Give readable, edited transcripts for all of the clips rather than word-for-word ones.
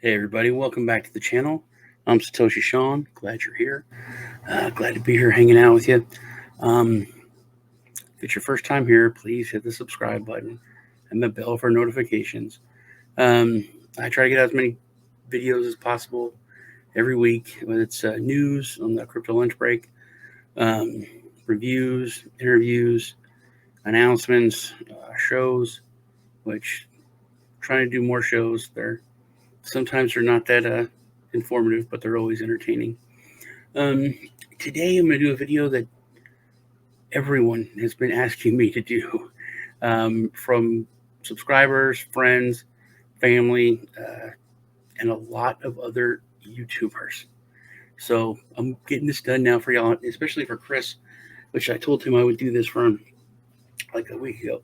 Hey everybody, welcome back to the channel. I'm Satoshi Sean. Glad you're here. Glad to be here hanging out with you. If it's your first time here, please hit the subscribe button and the bell for notifications. I try to get out as many videos as possible every week, whether it's news on the crypto lunch break, reviews, interviews, announcements, shows, which I'm trying to do more shows. Sometimes they're not that informative, but they're always entertaining. Today I'm going to do a video that everyone has been asking me to do, from subscribers, friends, family, and a lot of other YouTubers. So I'm getting this done now for y'all, especially for Chris, which I told him I would do this for him like a week ago.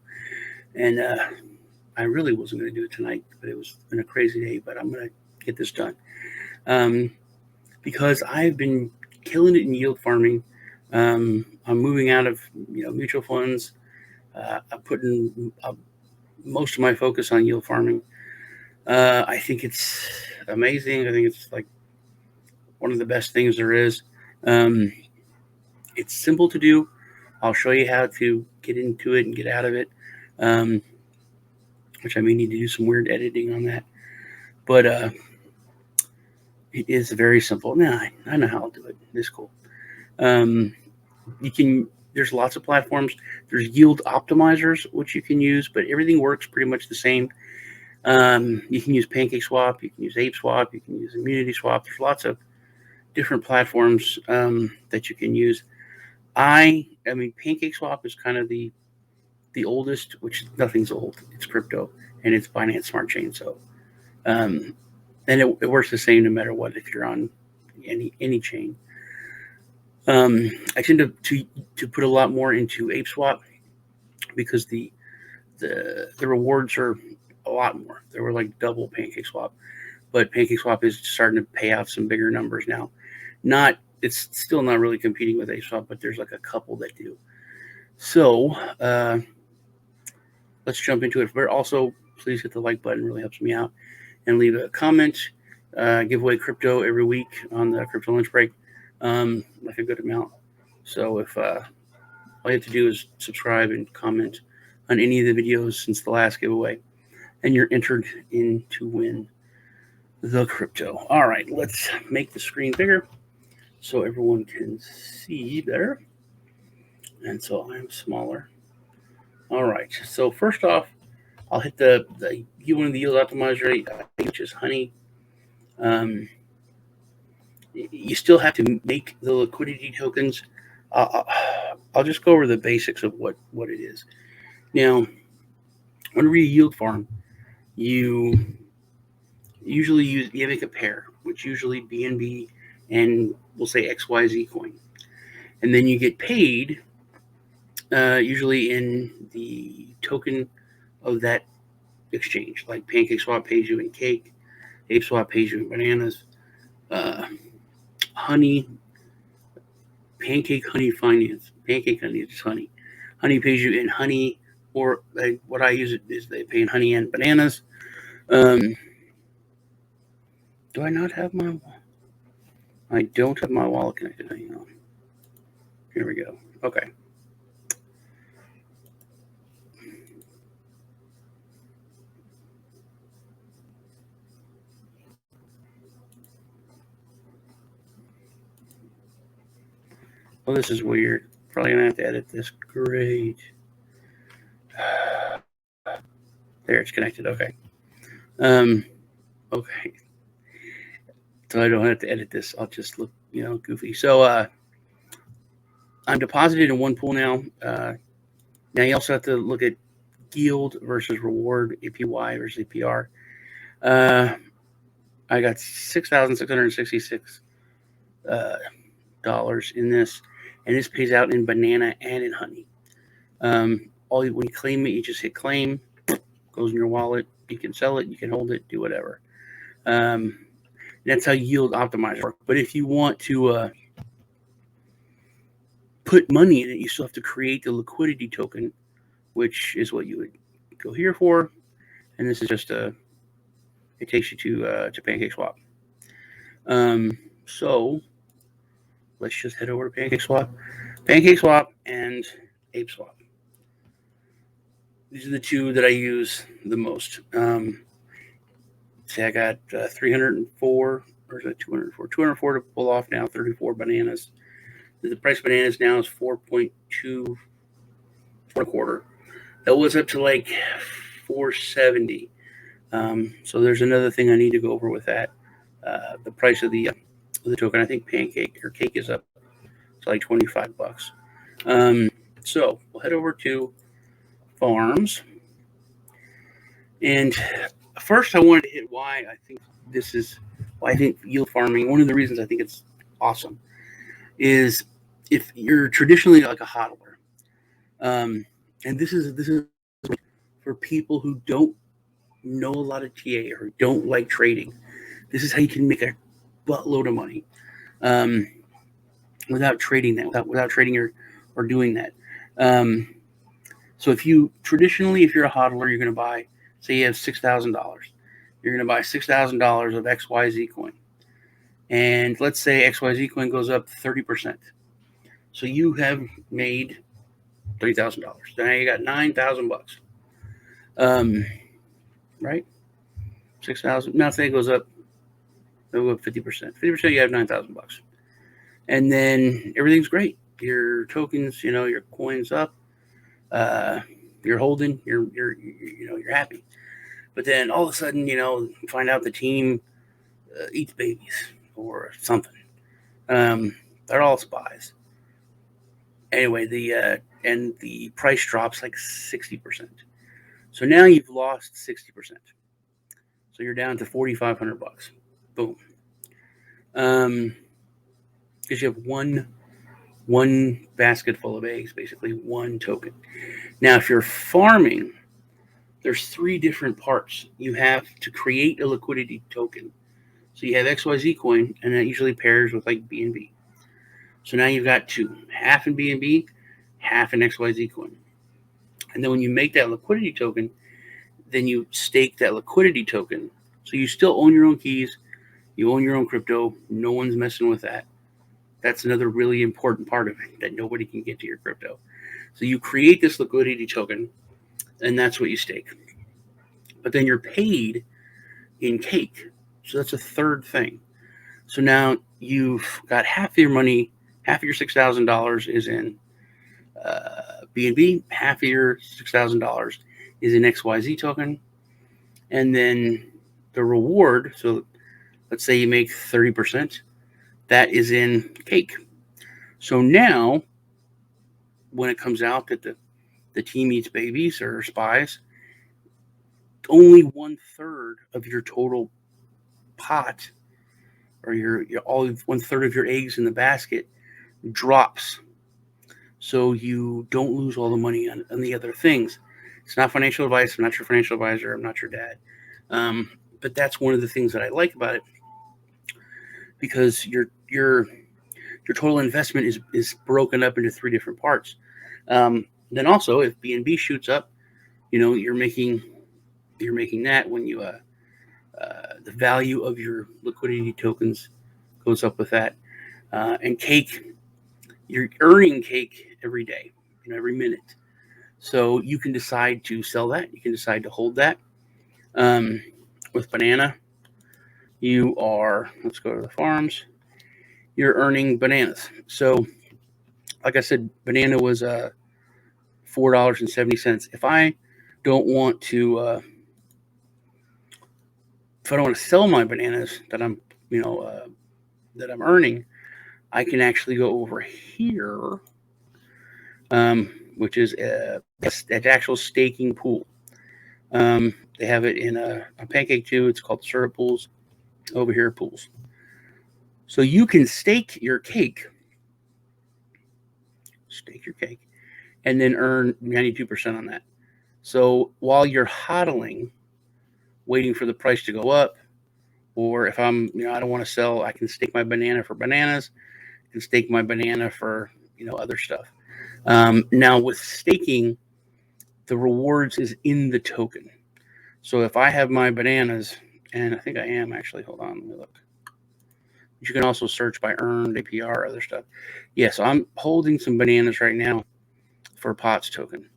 And I really wasn't going to do it tonight, but it was been a crazy day, but I'm going to get this done. Because I've been killing it in yield farming. I'm moving out of mutual funds. I'm putting most of my focus on yield farming. I think it's amazing. I think it's like one of the best things there is. It's simple to do. I'll show you how to get into it and get out of it, which I may need to do some weird editing on that. But it is very simple. Now I know how I'll do it. It's cool. There's lots of platforms. There's yield optimizers, which you can use, but everything works pretty much the same. You can use PancakeSwap, you can use Apeswap, you can use ImmunitySwap. There's lots of different platforms that you can use. I mean, PancakeSwap is kind of the oldest, which nothing's old. It's crypto, and it's Binance Smart Chain. So, and it works the same no matter what if you're on any chain. I tend to put a lot more into Apeswap because the rewards are a lot more. They were like double PancakeSwap, but PancakeSwap is starting to pay out some bigger numbers now. It's still not really competing with Apeswap, but there's like a couple that do. So let's jump into it. But also, please hit the like button; it really helps me out, and leave a comment. Give away crypto every week on the crypto lunch break, like a good amount. So if all you have to do is subscribe and comment on any of the videos since the last giveaway, and you're entered in to win the crypto. All right, let's make the screen bigger so everyone can see better. And so I'm smaller. All right, so first off, I'll hit the one of the yield optimizer, which is Honey. You still have to make the liquidity tokens. I'll just go over the basics of what it is. Now, whenever you yield farm, you usually make a pair, which usually BNB and we'll say XYZ coin, and then you get paid usually in the token of that exchange. Like PancakeSwap pays you in cake, Apeswap pays you in bananas, Honey, Pancake Honey Finance, Pancake Honey is just honey. Honey pays you in honey, or what I use it is they pay in honey and bananas. Do I not have my? I don't have my wallet connected. Hang on. Here we go. Okay. Well, this is weird. Probably gonna have to edit this. Great. There, it's connected. Okay. Okay. So I don't have to edit this. I'll just look, goofy. So I'm deposited in one pool now. Now you also have to look at yield versus reward, APY versus APR. I got $6,666 dollars in this, and this pays out in banana and in honey. When you claim it, you just hit claim, goes in your wallet. You can sell it, you can hold it, do whatever. That's how yield optimizer works. But if you want to put money in it, you still have to create the liquidity token, which is what you would go here for. And this is just a it takes you to PancakeSwap. So let's just head over to PancakeSwap and Apeswap. These are the two that I use the most. See, I got 304, or is it 204? 204 to pull off now, 34 bananas. The price of bananas now is 4.2 for a quarter. That was up to like 470. So there's another thing I need to go over with that. The price of the token. I think Pancake or Cake is up to like $25. So we'll head over to Farms. And first, I wanted to hit why I think yield farming. One of the reasons I think it's awesome is if you're traditionally like a hodler, and this is for people who don't know a lot of TA or don't like trading. This is how you can make a buttload of money without trading that, without trading or doing that. So if you're a hodler, you're going to buy, say you have $6,000. You're going to buy $6,000 of XYZ coin. And let's say XYZ coin goes up 30%. So you have made $3,000. So now you got $9,000. Right? 6,000. Now say it goes up, it'll go up 50%. 50%, you have $9,000. And then everything's great. Your tokens, your coins up. You're holding. You're happy. But then all of a sudden, you find out the team eats babies or something. They're all spies. Anyway, the price drops like 60%. So now you've lost 60%. So you're down to $4,500. Boom. Because you have one basket full of eggs, basically one token. Now, if you're farming, there's 3 different parts. You have to create a liquidity token. So you have XYZ coin, and that usually pairs with like BNB. So now you've got 2, half in BNB, half in XYZ coin. And then when you make that liquidity token, then you stake that liquidity token. So you still own your own keys. You own your own crypto. No one's messing with that. That's another really important part of it, that nobody can get to your crypto. So you create this liquidity token, and that's what you stake. But then you're paid in Cake. So that's a third thing. So now you've got half of your money, half of your $6,000 is in BNB, half of your $6,000 is in XYZ token. And then the reward, so let's say you make 30%, that is in Cake. So now, when it comes out that the team eats babies or spies, only 1/3 of your total pot, or your 1/3 of your eggs in the basket, drops. So you don't lose all the money on the other things. It's not financial advice. I'm not your financial advisor. I'm not your dad. But that's one of the things that I like about it, because your total investment is broken up into 3 different parts. Then also, if BNB shoots up, you're making that when you the value of your liquidity tokens goes up with that. And Cake, you're earning Cake every day, every minute. So you can decide to sell that. You can decide to hold that. With Banana, let's go to the farms. You're earning bananas. So, like I said, Banana was $4.70. If I don't want to sell my bananas that I'm earning, I can actually go over here, which is an actual staking pool. They have it in a Pancake too. It's called Syrup Pools. Over here, pools. So you can stake your Cake, and then earn 92% on that. So while you're hodling, waiting for the price to go up, or if I'm, I don't want to sell, I can stake my banana for bananas, I can stake my banana for, other stuff. Now with staking, the rewards is in the token. So if I have my bananas And I think I am actually. Hold on, let me look. You can also search by earned APR, other stuff. Yeah, so I'm holding some bananas right now for POTS token,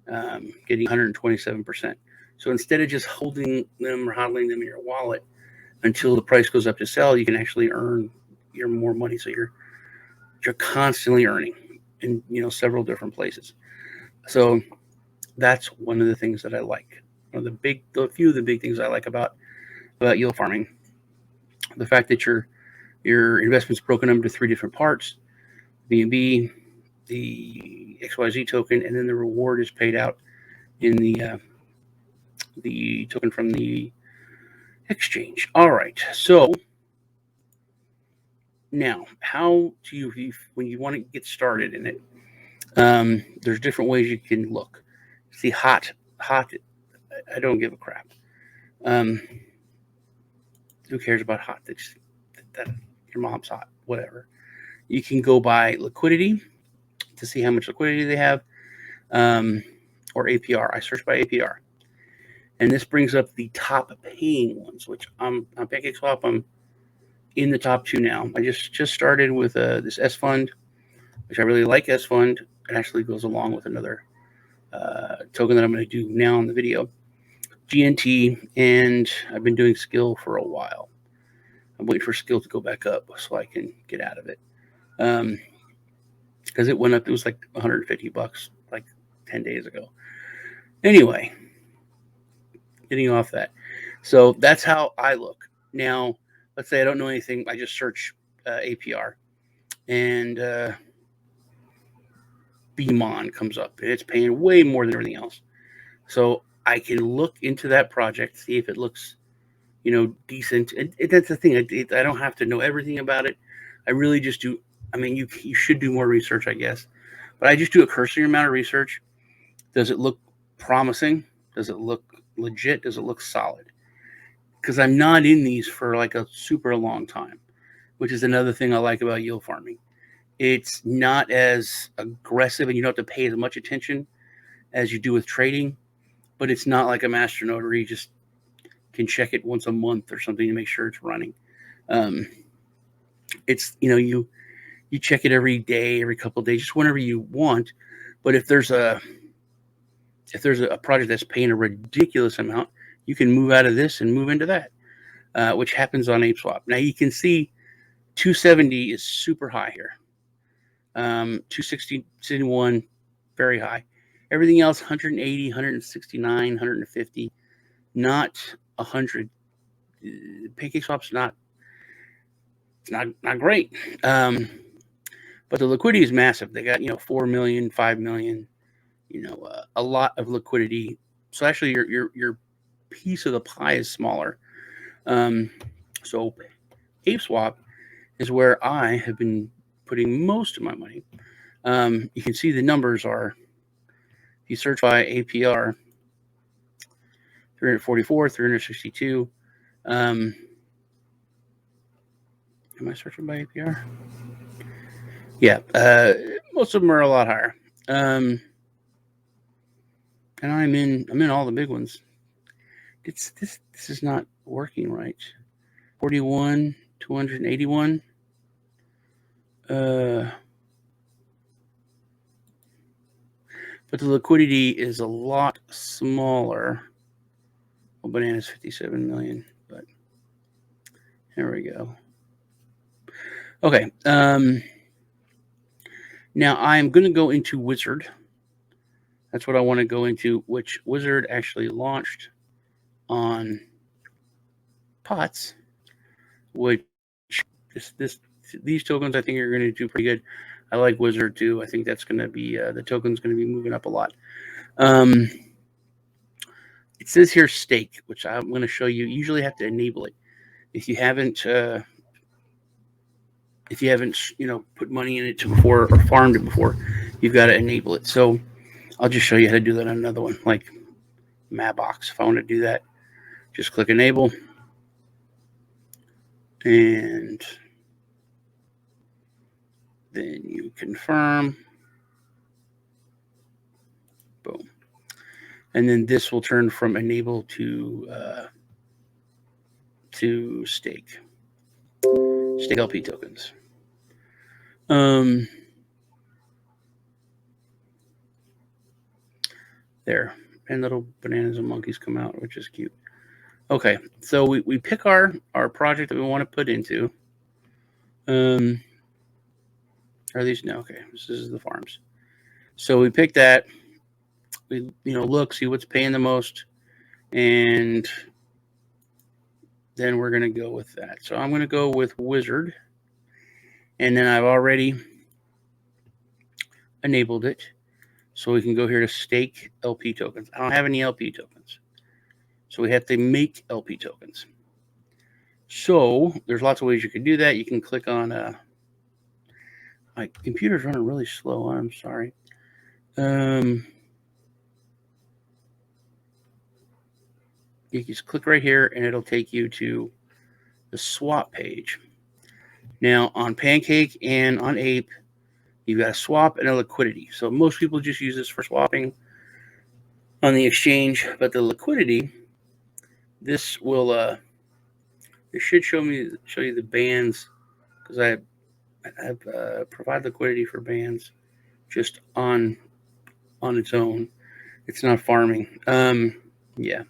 getting 127%. So instead of just holding them or hodling them in your wallet until the price goes up to sell, you can actually earn your more money. So you're constantly earning in several different places. So that's one of the things that I like. One of the few of the big things I like about yield farming. The fact that your investment's broken up into 3 different parts: BNB, the XYZ token, and then the reward is paid out in the token from the exchange. All right. So now, how do you, when you want to get started in it? There's different ways you can look. See, hot. I don't give a crap. Who cares about hot? That your mom's hot. Whatever. You can go by liquidity to see how much liquidity they have, or APR. I search by APR, and this brings up the top paying ones, which on PancakeSwap, I'm in the top 2 now. I just started with this S Fund, which I really like. S Fund. It actually goes along with another token that I'm going to do now in the video, GNT, and I've been doing Skill for a while. I'm waiting for Skill to go back up so I can get out of it, because it went up. It was like $150 like 10 days ago. Anyway, getting off that. So that's how I look. Now, let's say I don't know anything. I just search APR, and BMON comes up, and it's paying way more than everything else. So I can look into that project, see if it looks, decent. And that's the thing. I don't have to know everything about it. I really just do. I mean, you should do more research, I guess. But I just do a cursory amount of research. Does it look promising? Does it look legit? Does it look solid? Because I'm not in these for like a super long time, which is another thing I like about yield farming. It's not as aggressive, and you don't have to pay as much attention as you do with trading. But it's not like a masternode where you just can check it once a month or something to make sure it's running. It's you check it every day, every couple of days, just whenever you want. But if there's a project that's paying a ridiculous amount, you can move out of this and move into that, which happens on Apeswap. Now you can see 270 is super high here. 261, very high. Everything else, 180, 169, 150, not 100. PancakeSwap's not great. But the liquidity is massive. They got 4 million, 5 million, a lot of liquidity. So actually, your piece of the pie is smaller. So Apeswap is where I have been putting most of my money. You can see the numbers are, if you search by APR, 344, 362. Am I searching by APR? Yeah, most of them are a lot higher. And I'm in all the big ones. This is not working right. 41, 281. But the liquidity is a lot smaller. Well, Banana's 57 million, but here we go. Okay. Now I'm going to go into Wizard. That's what I want to go into, which Wizard actually launched on POTS, which these tokens I think are going to do pretty good. I like Wizard too. I think that's going to be the token's going to be moving up a lot. It says here stake, which I'm going to show you. You usually have to enable it. If you haven't put money in it before or farmed it before, you've got to enable it. So I'll just show you how to do that on another one, like Mabox. If I want to do that, just click enable, and then you confirm. Boom. And then this will turn from enable to to stake LP tokens. There, and little bananas and monkeys come out, which is cute. Okay, so we pick our project that we want to put into. Are these no? Okay, this is the farms. So we pick that. We look, see what's paying the most, and then we're gonna go with that. So I'm gonna go with Wizard, and then I've already enabled it, so we can go here to stake LP tokens. I don't have any LP tokens, so we have to make LP tokens. So there's lots of ways you can do that. You can click on my computer's running really slow. I'm sorry. You just click right here, and it'll take you to the swap page. Now, on Pancake and on Ape, you've got a swap and a liquidity. So most people just use this for swapping on the exchange, but the liquidity, this will it should show you the bands, because I provide liquidity for bands just on its own. It's not farming. Yeah.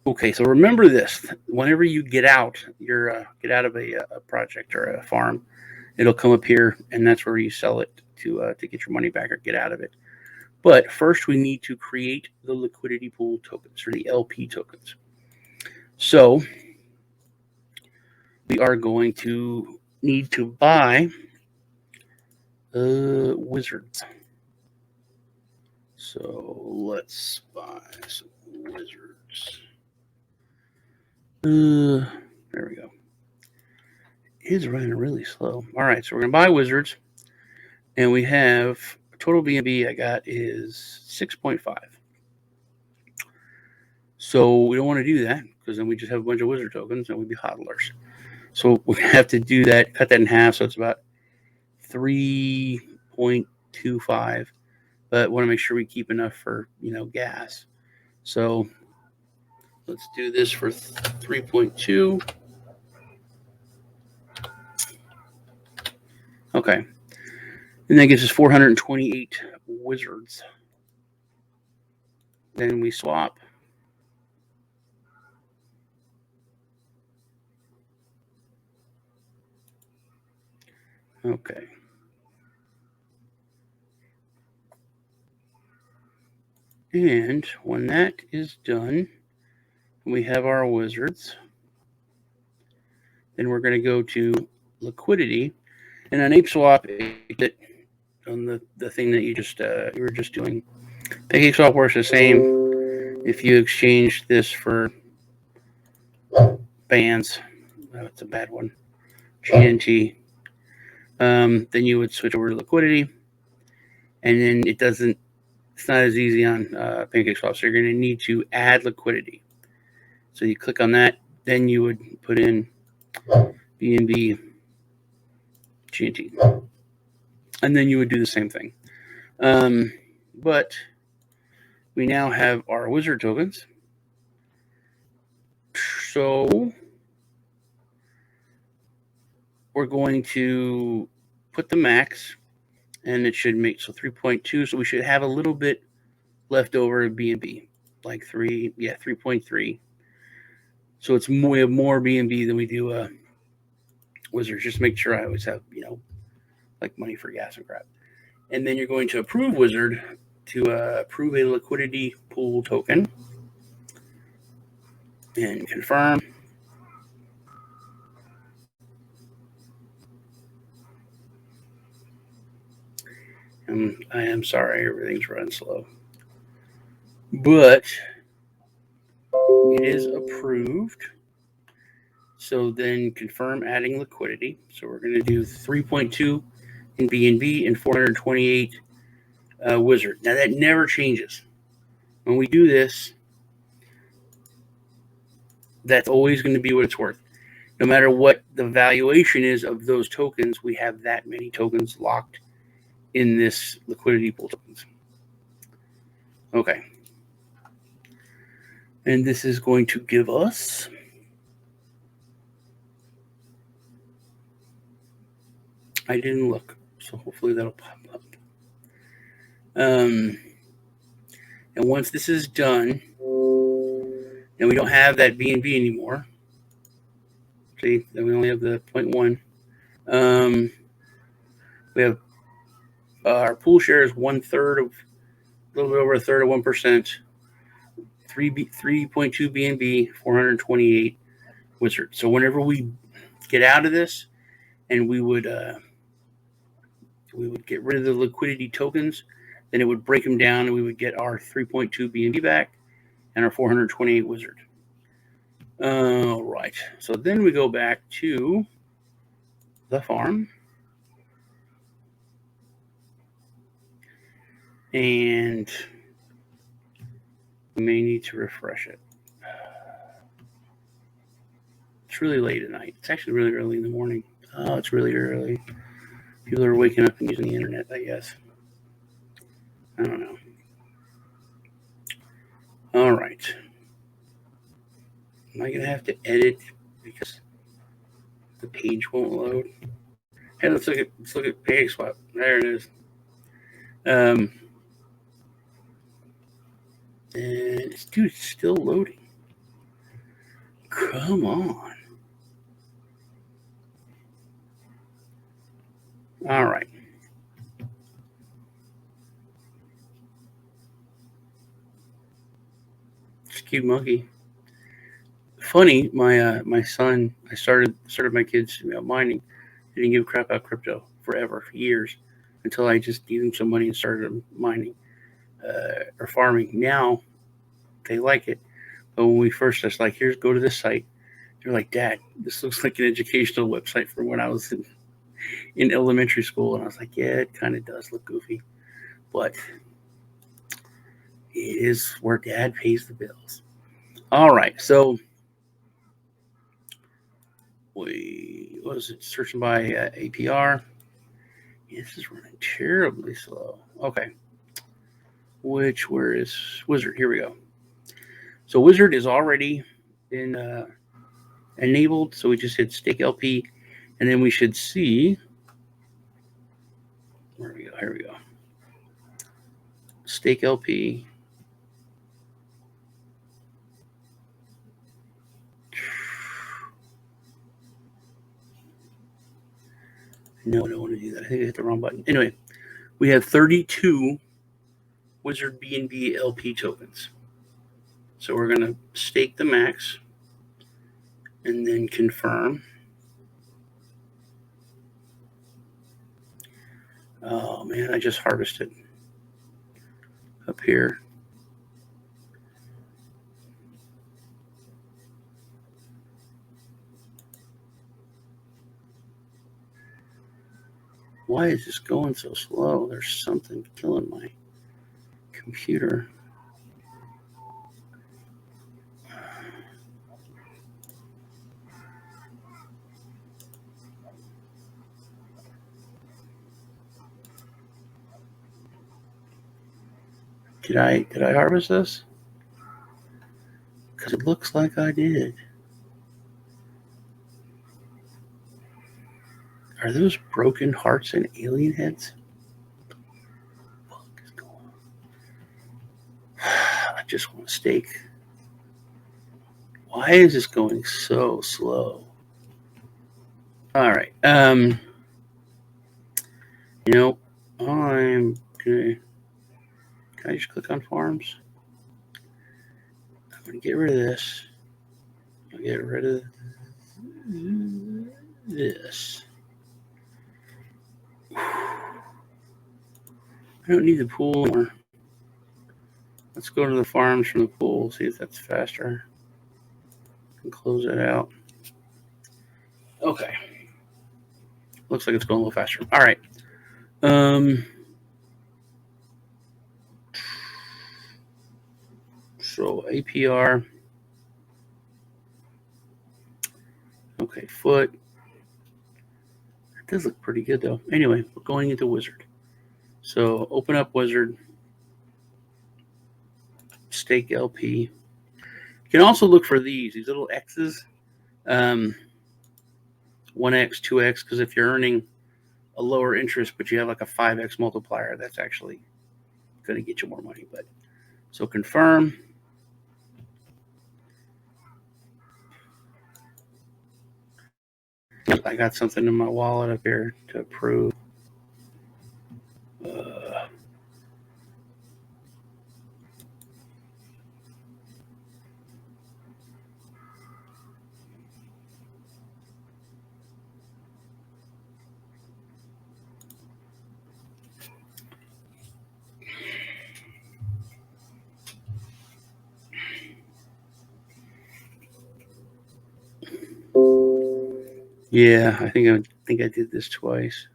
Okay, so remember this: whenever you get out of a project or a farm, it'll come up here, and that's where you sell it to get your money back or get out of it. But first, we need to create the liquidity pool tokens, or the LP tokens. So we are going to need to buy wizards. So let's buy some wizards. There we go. It is running really slow. All right, so we're going to buy wizards, and we have total BNB I got is 6.5. So we don't want to do that, because then we just have a bunch of wizard tokens and we'd be hodlers. So we have to do that, cut that in half, so it's about 3.25. But want to make sure we keep enough for gas. So let's do this for 3.2. Okay. And that gives us 428 wizards. Then we swap. Okay. And when that is done, we have our wizards. Then we're going to go to liquidity. And on Apeswap, on the thing that you were just doing, PancakeSwap works the same. If you exchange this for bands, that's a bad one, GNT, then you would switch over to liquidity, and then it's not as easy on PancakeSwap, so you're going to need to add liquidity. So you click on that, then you would put in BNB GNT, and then you would do the same thing. But we now have our wizard tokens. So we're going to put the max, and it should make 3.2. So we should have a little bit left over in BNB, like 3.3. So we have more BNB than we do wizards. Just make sure I always have like money for gas and crap. And then you're going to approve wizard to approve a liquidity pool token and confirm. I am sorry, everything's running slow, but it is approved. So then confirm adding liquidity. So we're going to do 3.2 in BNB and 428 wizard. Now that never changes. When we do this, that's always going to be what it's worth. No matter what the valuation is of those tokens, we have that many tokens locked in this liquidity pool tokens. Okay. And this is going to give us I didn't look, so hopefully that'll pop up. And once this is done, and we don't have that BNB anymore. See, then we only have the 0.1. We have our pool share is 1/3 of, a little bit over 1/3 of 1%. 3.2 BNB, 428 Wizard. So whenever we get out of this, and we would get rid of the liquidity tokens, then it would break them down, and we would get our 3.2 BNB back and our 428 Wizard. All right. So then we go back to the farm. And we may need to refresh it. It's really late at night. It's actually really early in the morning. Oh, it's really early. People are waking up and using the internet, I guess. I don't know. All right. Am I going to have to edit because the page won't load? Hey, let's look at Apeswap. There it is. And dude, it's still loading. Come on. All right. It's cute monkey. Funny, my son, I started my kids mining. They didn't give a crap about crypto for years, until I just gave them some money and started mining or farming. Now they like it, but when we first just like, here's, go to this site, they're like, Dad, this looks like an educational website from when I was in elementary school. And I was like, yeah, it kind of does look goofy, but it is where Dad pays the bills. All right, so what was it? Searching by APR. Yeah, this is running terribly slow. Okay. Where is Wizard? Here we go. So Wizard is already been enabled. So we just hit stake LP, and then we should see. Where we go? Here we go. Stake LP. No, I don't want to do that. I think I hit the wrong button. Anyway, we have 32 Wizard BNB LP tokens. So we're going to stake the max and then confirm. Oh man, I just harvested up here. Why is this going so slow? There's something killing my computer. Did I harvest this? Because it looks like I did. Are those broken hearts and alien heads? What the fuck is going on? I just want to stake. Why is this going so slow? All right. I'm gonna. Can I just click on farms? I'm gonna get rid of this. I'll get rid of this. I don't need the pool anymore. Let's go to the farms from the pool, see if that's faster. And close it out. Okay. Looks like it's going a little faster. All right. So APR. Okay, foot. It does look pretty good though. Anyway, we're going into Wizard. So open up Wizard. Stake LP. You can also look for these little X's. 1x, 2x, because if you're earning a lower interest, but you have like a 5x multiplier, that's actually going to get you more money. But so confirm. I got something in my wallet up here to approve. Yeah, I think I did this twice.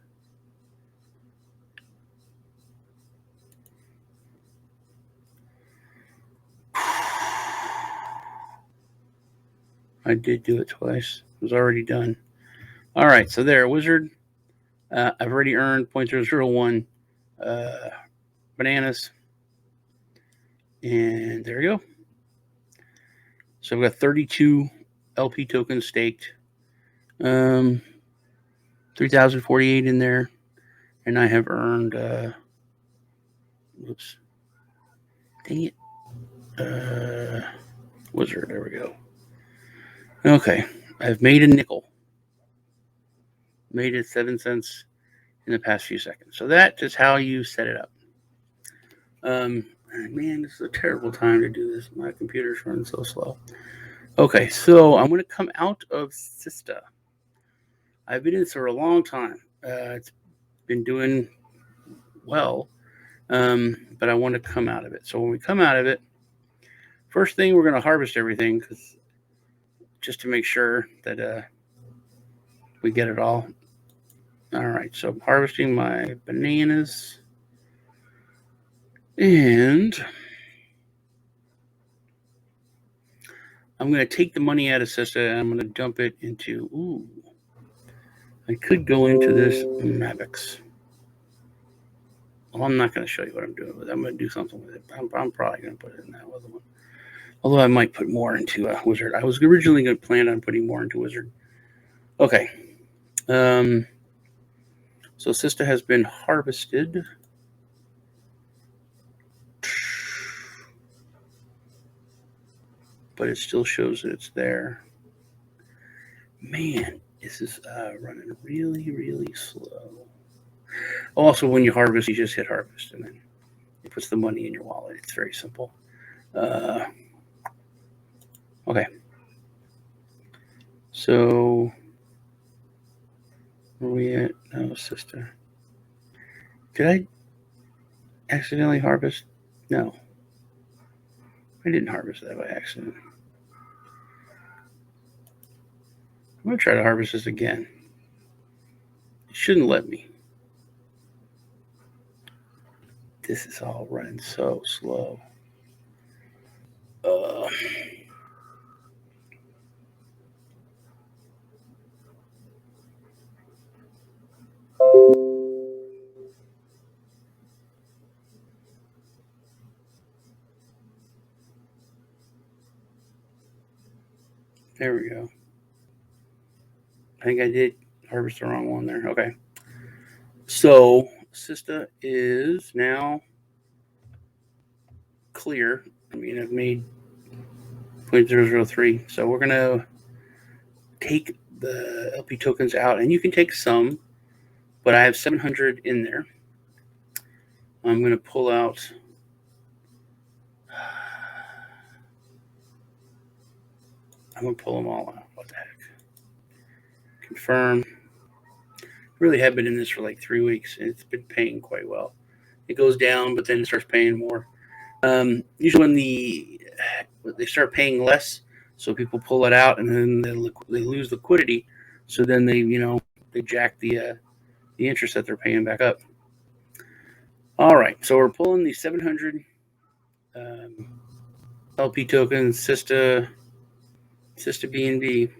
I did do it twice. It was already done. All right, so there, Wizard. I've already earned 0.001 bananas. And there you go. So I've got 32 LP tokens staked. 3,048 in there. And I have earned, whoops. Dang it. Wizard, there we go. Okay, I've made a nickel. Made it 7 cents in the past few seconds. So that is how you set it up. Man, this is a terrible time to do this. My computer's running so slow. Okay, so I'm going to come out of Sista. I've been in this for a long time. It's been doing well, but I want to come out of it. So when we come out of it, first thing, we're going to harvest everything just to make sure that we get it all. All right, so I'm harvesting my bananas. And I'm going to take the money out of Sista and I'm going to dump it into, I could go into this Mavix. Well, I'm not going to show you what I'm doing with it. I'm going to do something with it. I'm probably going to put it in that other one. Although I might put more into Wizard. I was originally going to plan on putting more into Wizard. Okay. So Sista has been harvested. But it still shows that it's there. Man, this is running really, really slow. Also, when you harvest, you just hit harvest, and then it puts the money in your wallet. It's very simple. Okay. So, where are we at? Oh, Sister. Did I accidentally harvest? No. I didn't harvest that by accident. I'm going to try to harvest this again. It shouldn't let me. This is all running so slow. There we go. I think I did harvest the wrong one there. Okay. So Sista is now clear. I mean, I've made 0.003. So we're going to take the LP tokens out, and you can take some, but I have 700 in there. I'm going to pull out. I'm going to pull them all out. What the heck? Confirm. Really have been in this for like 3 weeks, and it's been paying quite well. It goes down, but then it starts paying more. Usually when they start paying less, so people pull it out, and then they lose liquidity. So then they jack the interest that they're paying back up. All right, so we're pulling the 700 LP tokens, Sista BNB.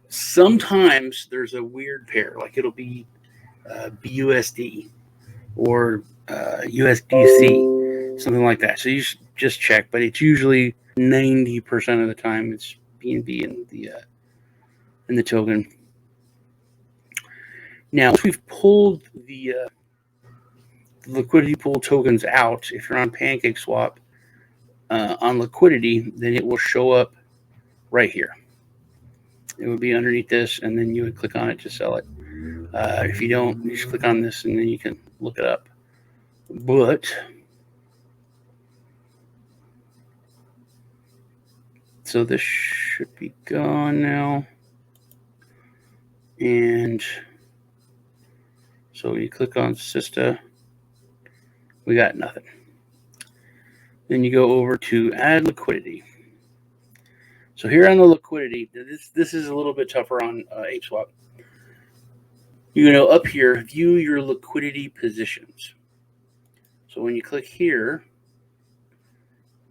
Sometimes there's a weird pair, like it'll be BUSD or USDC, something like that. So you just check, but it's usually 90% of the time it's BNB in the token. Now, once we've pulled the liquidity pool tokens out, if you're on PancakeSwap on liquidity, then it will show up right here. It would be underneath this, and then you would click on it to sell it. If you don't, you just click on this, and then you can look it up. But so this should be gone now. And so you click on Sista. We got nothing. Then you go over to add liquidity. So here on the liquidity, this is a little bit tougher on Apeswap. You know, up here, view your liquidity positions. So when you click here,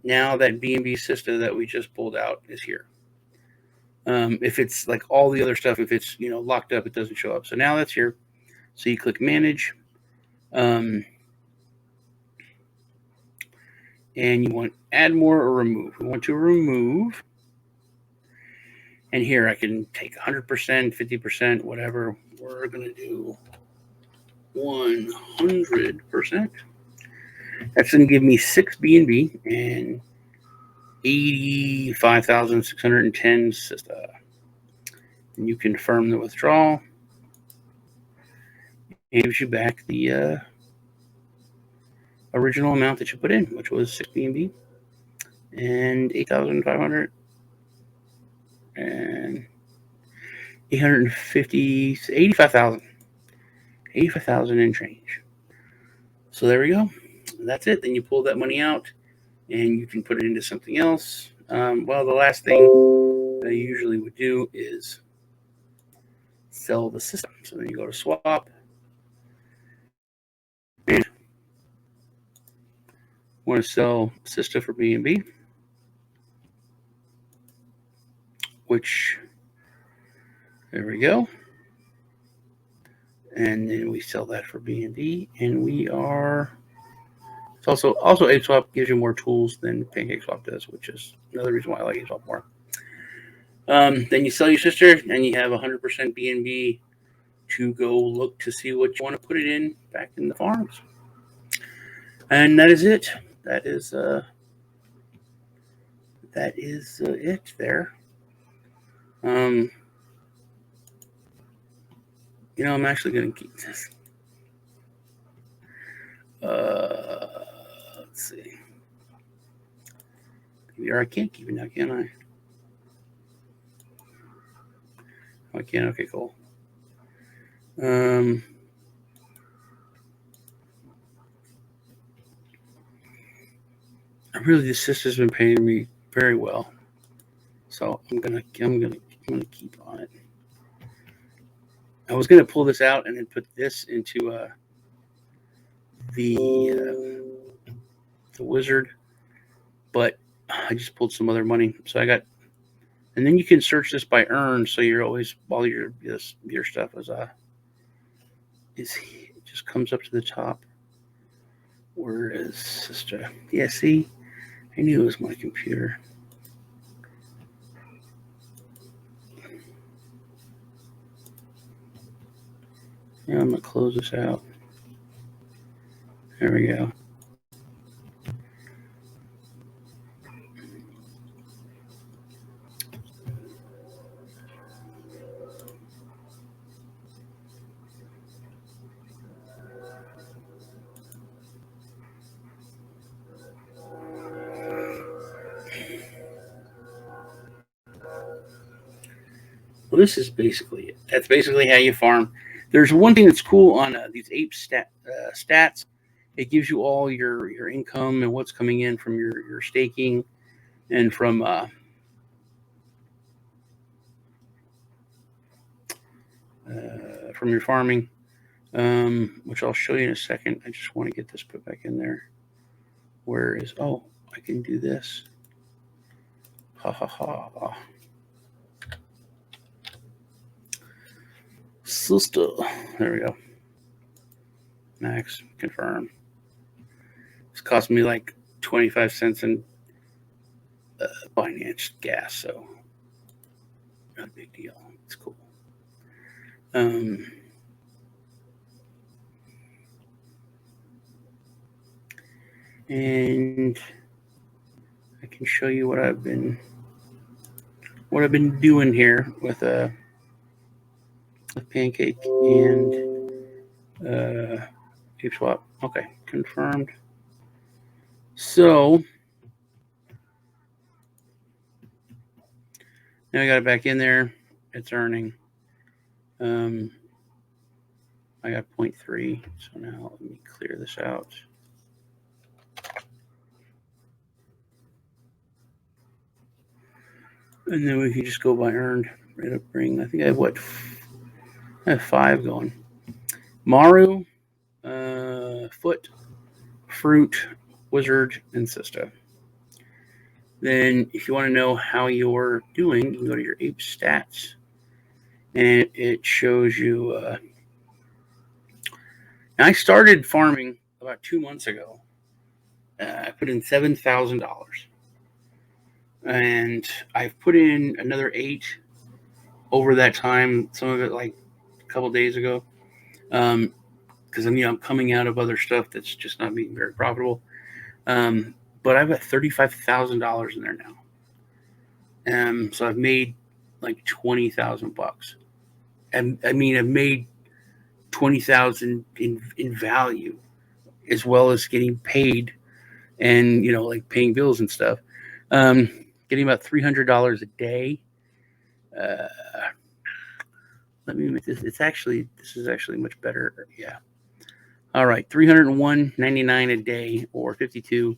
now that BNB Sista that we just pulled out is here. If it's like all the other stuff, if it's locked up, it doesn't show up. So now that's here. So you click manage, and you want add more or remove. We want to remove. And here I can take 100%, 50%, whatever. We're going to do 100%. That's going to give me 6 BNB and 85,610 Sista. And you confirm the withdrawal. It gives you back the original amount that you put in, which was 6 BNB and 8,500 and 850, 85,000 and change. So there we go. That's it. Then you pull that money out and you can put it into something else. Well, the last thing that I usually would do is sell the system. So then you go to swap. And want to sell Sista for BNB, which, there we go. And then we sell that for BNB, and we are. It's also Apeswap gives you more tools than PancakeSwap does, which is another reason why I like Apeswap more. Then you sell your Sista, and you have 100% BNB to go look to see what you want to put it in back in the farms. And that is it. That is it there. I'm actually going to keep this. Let's see. Or I can't keep it now, can I? Oh, I can. Okay, cool. Really, the Sista's been paying me very well, so I'm gonna keep on it. I was gonna pull this out and then put this into the wizard, but I just pulled some other money, so I got. And then you can search this by earn, so you're always all your stuff it just comes up to the top. Where is Sista? Yeah, see, I knew it was my computer. Yeah, I'm gonna close this out. There we go. Well, this is basically it. That's basically how you farm. There's one thing that's cool on these Ape stats. It gives you all your income and what's coming in from your staking and from your farming, which I'll show you in a second. I just want to get this put back in there. Where is, oh, I can do this. Ha ha ha. Sista. There we go. Max, confirm. It's cost me like 25 cents in finance gas, so not a big deal. It's cool. and I can show you what I've been doing here with Pancake and Apeswap. Okay, confirmed. So now I got it back in there. It's earning. I got 0.3. So now let me clear this out. And then we can just go by earned rate of bring. I think I have what? I have 5 going. Maru, Foot, Fruit, Wizard, and Sista. Then if you want to know how you're doing, you can go to your ape stats. And it shows you. Now I started farming about 2 months ago. I put in $7,000. And I've put in another 8 over that time. Some of it like a couple days ago. Because I'm coming out of other stuff that's just not being very profitable. But I've got $35,000 in there now. So I've made like $20,000. And I mean, I've made $20,000 in value, as well as getting paid, and like paying bills and stuff. Getting about $300 a day. Let me make this. This is actually much better. Yeah. All right, $301.99 a day, or 52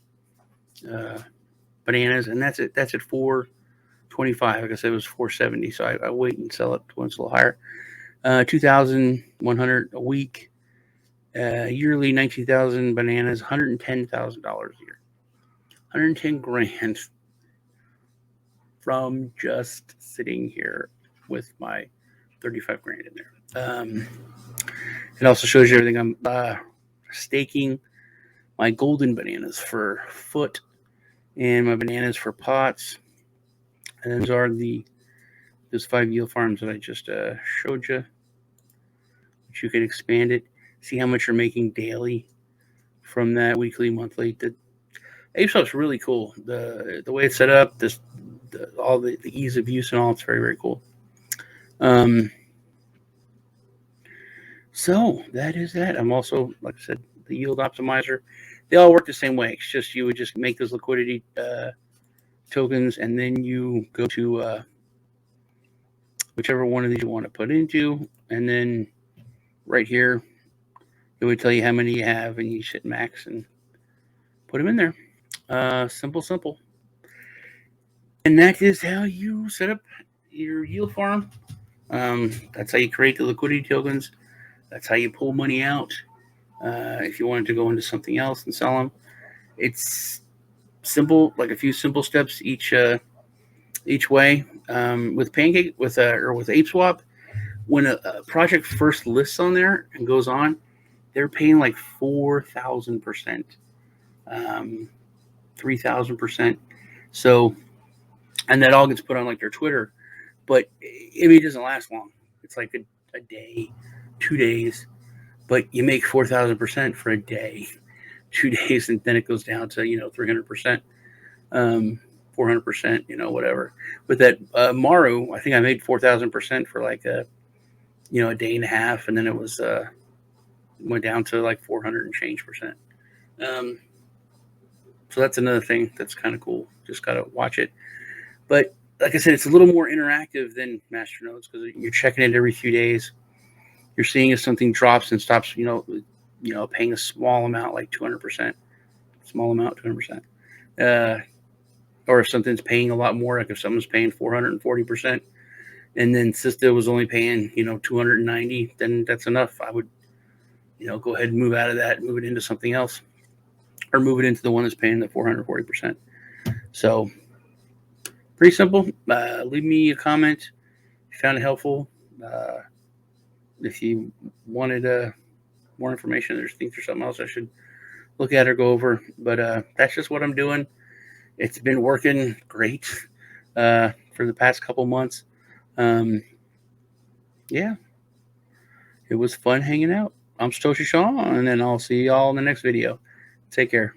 bananas, and that's it. That's at 425. Like I said, it was 470. So I wait and sell it when it's a little higher. 2,100 a week. Yearly 19,000 bananas, $110,000 a year. 110 grand from just sitting here with my 35 grand in there. It also shows you everything. I'm staking my golden bananas for Foot and my bananas for pots. And those are those 5 yield farms that I just showed you. Which you can expand it. See how much you're making daily from that, weekly, monthly. The Apeswap's really cool. The way it's set up, all the ease of use and all, it's very, very cool. So that is that. I'm also, like I said, the yield optimizer. They all work the same way. It's just you would just make those liquidity tokens, and then you go to whichever one of these you want to put into, and then right here it would tell you how many you have, and you hit max and put them in there. Simple. And that is how you set up your yield farm. That's how you create the liquidity tokens. That's how you pull money out. If you wanted to go into something else and sell them, it's simple, like a few simple steps each way. With Pancake, with Apeswap, when a project first lists on there and goes on, they're paying like 4,000%, 3,000%. So, and that all gets put on like their Twitter, but it doesn't last long. It's like a day, 2 days, but you make 4,000% for a day, 2 days, and then it goes down to 300%, 400%, whatever. With that Maru, I think I made 4,000% for like a day and a half, and then it was went down to like 400 and change percent. So that's another thing that's kind of cool. Just gotta watch it. But like I said, it's a little more interactive than Masternodes because you're checking it every few days. You're seeing if something drops and stops, paying a small amount, like 200%, small amount, 200%. Or if something's paying a lot more, like if someone's paying 440%, and then Sista was only paying, 290, then that's enough. I would, go ahead and move out of that and move it into something else, or move it into the one that's paying the 440%. So pretty simple. Leave me a comment if you found it helpful. If you wanted more information, or think there's something else I should look at or go over. But that's just what I'm doing. It's been working great for the past couple months. Yeah, it was fun hanging out. I'm Satoshi Shaw, and then I'll see y'all in the next video. Take care.